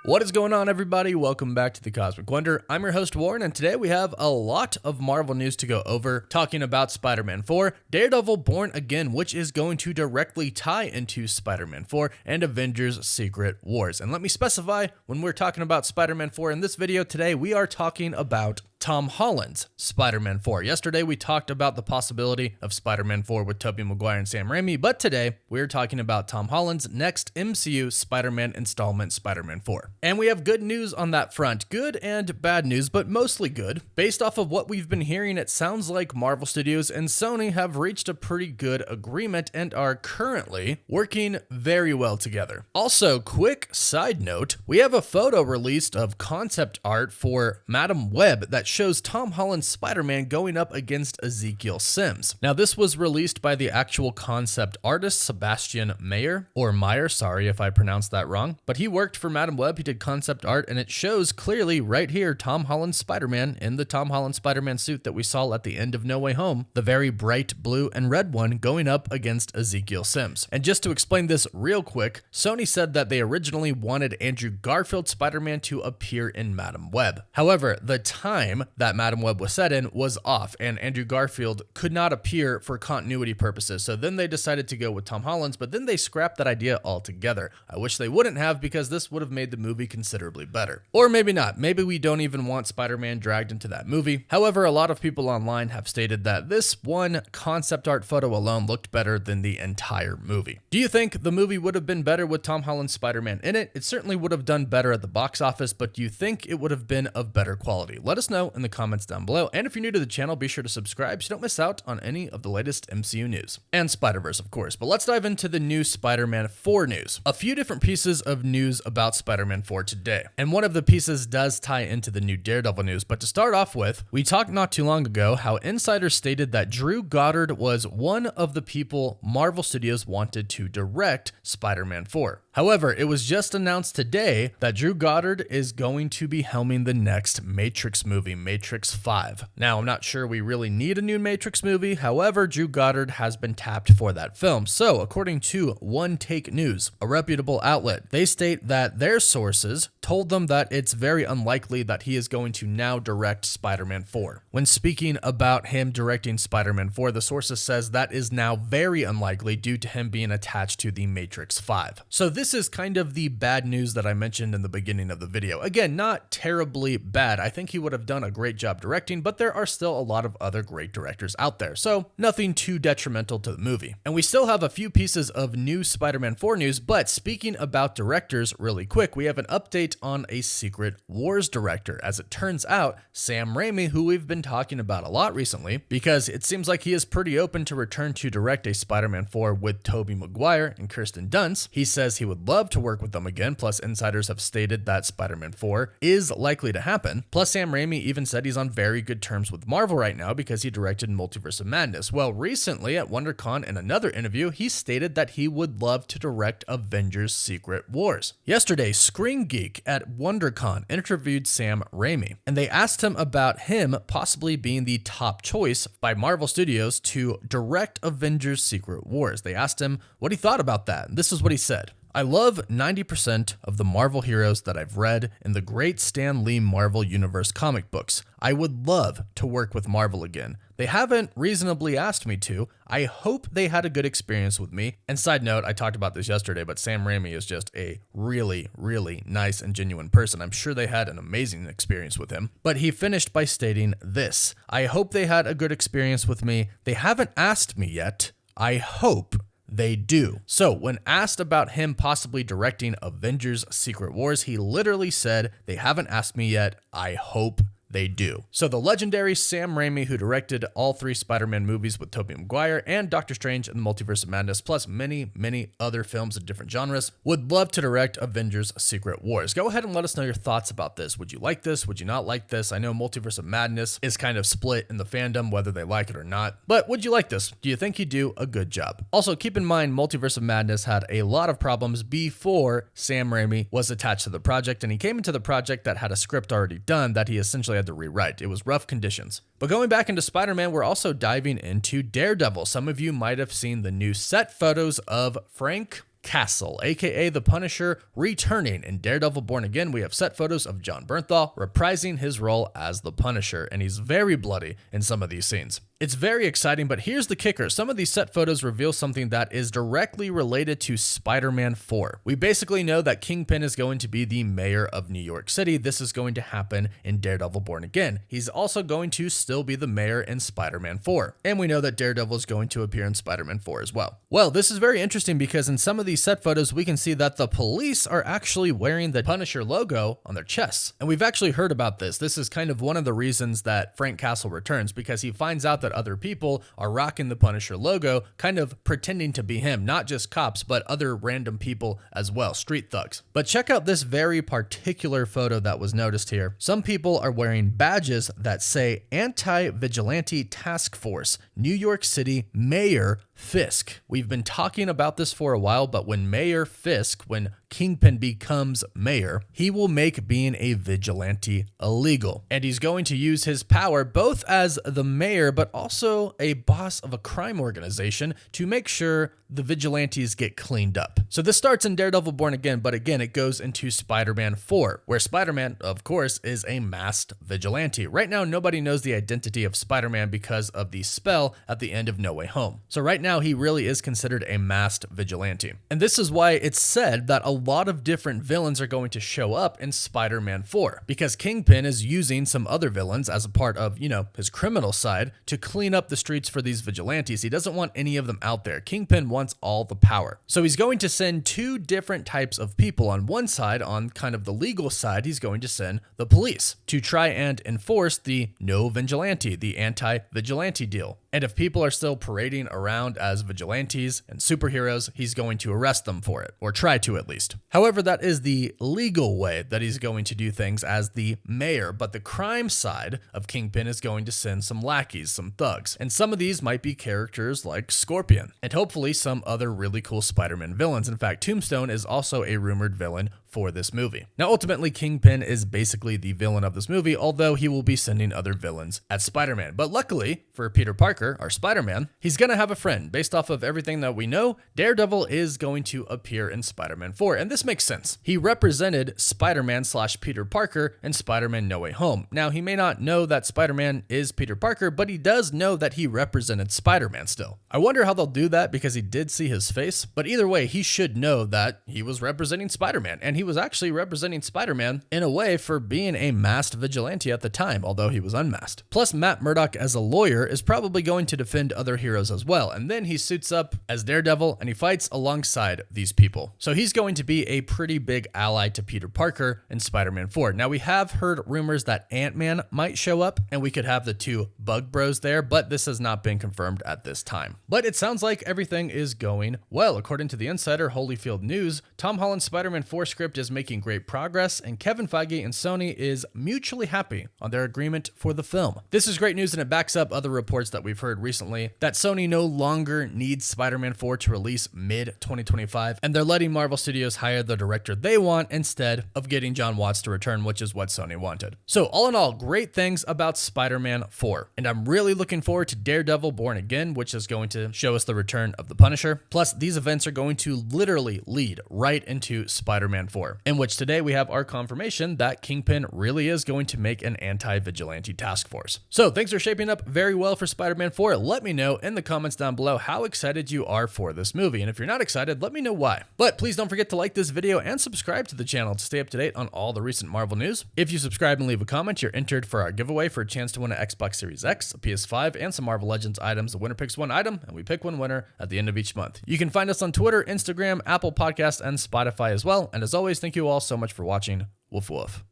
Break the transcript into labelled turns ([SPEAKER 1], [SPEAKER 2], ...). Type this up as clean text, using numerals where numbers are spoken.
[SPEAKER 1] What is going on, everybody? Welcome back to the Cosmic Wonder. I'm your host, Warren, and today we have a lot of Marvel news to go over, talking about Spider-Man 4, Daredevil Born again, which is going to directly tie into Spider-Man 4, and Avengers Secret Wars. And let me specify, when we're talking about Spider-Man 4 in this video today, we are talking about Tom Holland's Spider-Man 4. Yesterday, we talked about the possibility of Spider-Man 4 with Tobey Maguire and Sam Raimi, but today, we're talking about Tom Holland's next MCU Spider-Man installment, Spider-Man 4. And we have good news on that front. Good and bad news, but mostly good. Based off of what we've been hearing, it sounds like Marvel Studios and Sony have reached a pretty good agreement and are currently working very well together. Also, quick side note, we have a photo released of concept art for Madam Web that shows Tom Holland's Spider-Man going up against Ezekiel Sims. Now, this was released by the actual concept artist, Sebastian Meyer, sorry if I pronounced that wrong, but he worked for Madam Web, he did concept art, and it shows clearly right here Tom Holland's Spider-Man in the Tom Holland Spider-Man suit that we saw at the end of No Way Home, the very bright blue and red one going up against Ezekiel Sims. And just to explain this real quick, Sony said that they originally wanted Andrew Garfield's Spider-Man to appear in Madam Web. However, the time that Madam Web was set in was off, and Andrew Garfield could not appear for continuity purposes. So then they decided to go with Tom Holland's, but then they scrapped that idea altogether. I wish they wouldn't have, because this would have made the movie considerably better. Or maybe not. Maybe we don't even want Spider-Man dragged into that movie. However, a lot of people online have stated that this one concept art photo alone looked better than the entire movie. Do you think the movie would have been better with Tom Holland's Spider-Man in it? It certainly would have done better at the box office, but do you think it would have been of better quality? Let us know in the comments down below, and if you're new to the channel, be sure to subscribe so you don't miss out on any of the latest MCU news. And Spider-Verse, of course. But let's dive into the new Spider-Man 4 news. A few different pieces of news about Spider-Man 4 today, and one of the pieces does tie into the new Daredevil news. But to start off with, we talked not too long ago how insiders stated that Drew Goddard was one of the people Marvel Studios wanted to direct Spider-Man 4. However, it was just announced today that Drew Goddard is going to be helming the next Matrix movie, Matrix 5. Now, I'm not sure we really need a new Matrix movie. However, Drew Goddard has been tapped for that film. So, according to One Take News, a reputable outlet, they state that their sources told them that it's very unlikely that he is going to now direct Spider-Man 4. When speaking about him directing Spider-Man 4, the sources says that is now very unlikely due to him being attached to the Matrix 5. So this is kind of the bad news that I mentioned in the beginning of the video. Again, not terribly bad. I think he would have done a great job directing, but there are still a lot of other great directors out there, so nothing too detrimental to the movie. And we still have a few pieces of new Spider-Man 4 news, but speaking about directors really quick, we have an update on a Secret Wars director. As it turns out, Sam Raimi, who we've been talking about a lot recently, because it seems like he is pretty open to return to direct a Spider-Man 4 with Tobey Maguire and Kirsten Dunst. He says he would love to work with them again, plus insiders have stated that Spider-Man 4 is likely to happen. Plus Sam Raimi even said he's on very good terms with Marvel right now because he directed Multiverse of Madness. Well, recently at WonderCon in another interview, he stated that he would love to direct Avengers Secret Wars. Yesterday, Screen Geek at WonderCon interviewed Sam Raimi, and they asked him about him possibly being the top choice by Marvel Studios to direct Avengers Secret Wars. They asked him what he thought about that. This is what he said. I love 90% of the Marvel heroes that I've read in the great Stan Lee Marvel Universe comic books. I would love to work with Marvel again. They haven't reasonably asked me to. I hope they had a good experience with me. And side note, I talked about this yesterday, but Sam Raimi is just a really, really nice and genuine person. I'm sure they had an amazing experience with him. But he finished by stating this: I hope they had a good experience with me. They haven't asked me yet. I hope they do. So when asked about him possibly directing Avengers Secret Wars, he literally said, they haven't asked me yet. I hope they do. So the legendary Sam Raimi, who directed all three Spider-Man movies with Tobey Maguire and Doctor Strange and the Multiverse of Madness, plus many, many other films in different genres, would love to direct Avengers Secret Wars. Go ahead and let us know your thoughts about this. Would you like this? Would you not like this? I know Multiverse of Madness is kind of split in the fandom, whether they like it or not, but would you like this? Do you think he'd do a good job? Also, keep in mind, Multiverse of Madness had a lot of problems before Sam Raimi was attached to the project, and he came into the project that had a script already done that he essentially had to rewrite. It was rough conditions. But going back into Spider-Man, we're also diving into Daredevil. Some of you might have seen the new set photos of Frank Castle, aka the Punisher, returning. In Daredevil Born Again, we have set photos of John Bernthal reprising his role as the Punisher, and he's very bloody in some of these scenes. It's very exciting, but here's the kicker. Some of these set photos reveal something that is directly related to Spider-Man 4. We basically know that Kingpin is going to be the mayor of New York City. This is going to happen in Daredevil Born Again. He's also going to still be the mayor in Spider-Man 4. And we know that Daredevil is going to appear in Spider-Man 4 as well. Well, this is very interesting because in some of these set photos, we can see that the police are actually wearing the Punisher logo on their chests. And we've actually heard about this. This is kind of one of the reasons that Frank Castle returns, because he finds out that other people are rocking the Punisher logo, kind of pretending to be him, not just cops, but other random people as well, street thugs. But check out this very particular photo that was noticed here. Some people are wearing badges that say Anti-Vigilante Task Force, New York City Mayor Fisk. We've been talking about this for a while, but when Mayor Fisk, when Kingpin becomes mayor, he will make being a vigilante illegal. And he's going to use his power both as the mayor, but also a boss of a crime organization to make sure the vigilantes get cleaned up. So this starts in Daredevil Born Again, but again, it goes into Spider-Man 4, where Spider-Man, of course, is a masked vigilante. Right now, nobody knows the identity of Spider-Man because of the spell at the end of No Way Home. So right now, he really is considered a masked vigilante. And this is why it's said that a lot of different villains are going to show up in Spider-Man 4, because Kingpin is using some other villains as a part of, his criminal side to clean up the streets for these vigilantes. He doesn't want any of them out there. Kingpin wants all the power. So he's going to send two different types of people. On one side, on kind of the legal side, he's going to send the police to try and enforce the no vigilante, the anti-vigilante deal. And if people are still parading around as vigilantes and superheroes, he's going to arrest them for it, or try to at least. However, that is the legal way that he's going to do things as the mayor, but the crime side of Kingpin is going to send some lackeys, some thugs. And some of these might be characters like Scorpion, and hopefully some other really cool Spider-Man villains. In fact, Tombstone is also a rumored villain for this movie. Now, ultimately, Kingpin is basically the villain of this movie, although he will be sending other villains at Spider-Man. But luckily for Peter Parker, our Spider-Man, he's going to have a friend. Based off of everything that we know, Daredevil is going to appear in Spider-Man 4, and this makes sense. He represented Spider-Man / Peter Parker in Spider-Man No Way Home. Now, he may not know that Spider-Man is Peter Parker, but he does know that he represented Spider-Man still. I wonder how they'll do that, because he did see his face, but either way, he should know that he was representing Spider-Man, and he was actually representing Spider-Man in a way for being a masked vigilante at the time, although he was unmasked. Plus, Matt Murdock as a lawyer is probably going to defend other heroes as well, and then he suits up as Daredevil and he fights alongside these people. So he's going to be a pretty big ally to Peter Parker in Spider-Man 4. Now, we have heard rumors that Ant-Man might show up, and we could have the two Bug Bros there, but this has not been confirmed at this time. But it sounds like everything is going well. According to the insider Holyfield News, Tom Holland's Spider-Man 4 script is making great progress, and Kevin Feige and Sony is mutually happy on their agreement for the film. This is great news, and it backs up other reports that we've heard recently that Sony no longer needs Spider-Man 4 to release mid-2025, and they're letting Marvel Studios hire the director they want instead of getting John Watts to return, which is what Sony wanted. So all in all, great things about Spider-Man 4, and I'm really looking forward to Daredevil Born Again, which is going to show us the return of the Punisher. Plus, these events are going to literally lead right into Spider-Man 4, in which today we have our confirmation that Kingpin really is going to make an anti-vigilante task force. So things are shaping up very well for Spider-Man 4. Let me know in the comments down below how excited you are for this movie, and if you're not excited, let me know why. But please don't forget to like this video and subscribe to the channel to stay up to date on all the recent Marvel news. If you subscribe and leave a comment, you're entered for our giveaway for a chance to win an Xbox Series X, a PS5, and some Marvel Legends items. The winner picks one item, and we pick one winner at the end of each month. You can find us on Twitter, Instagram, Apple Podcasts, and Spotify as well. And as always, thank you all so much for watching. Woof woof.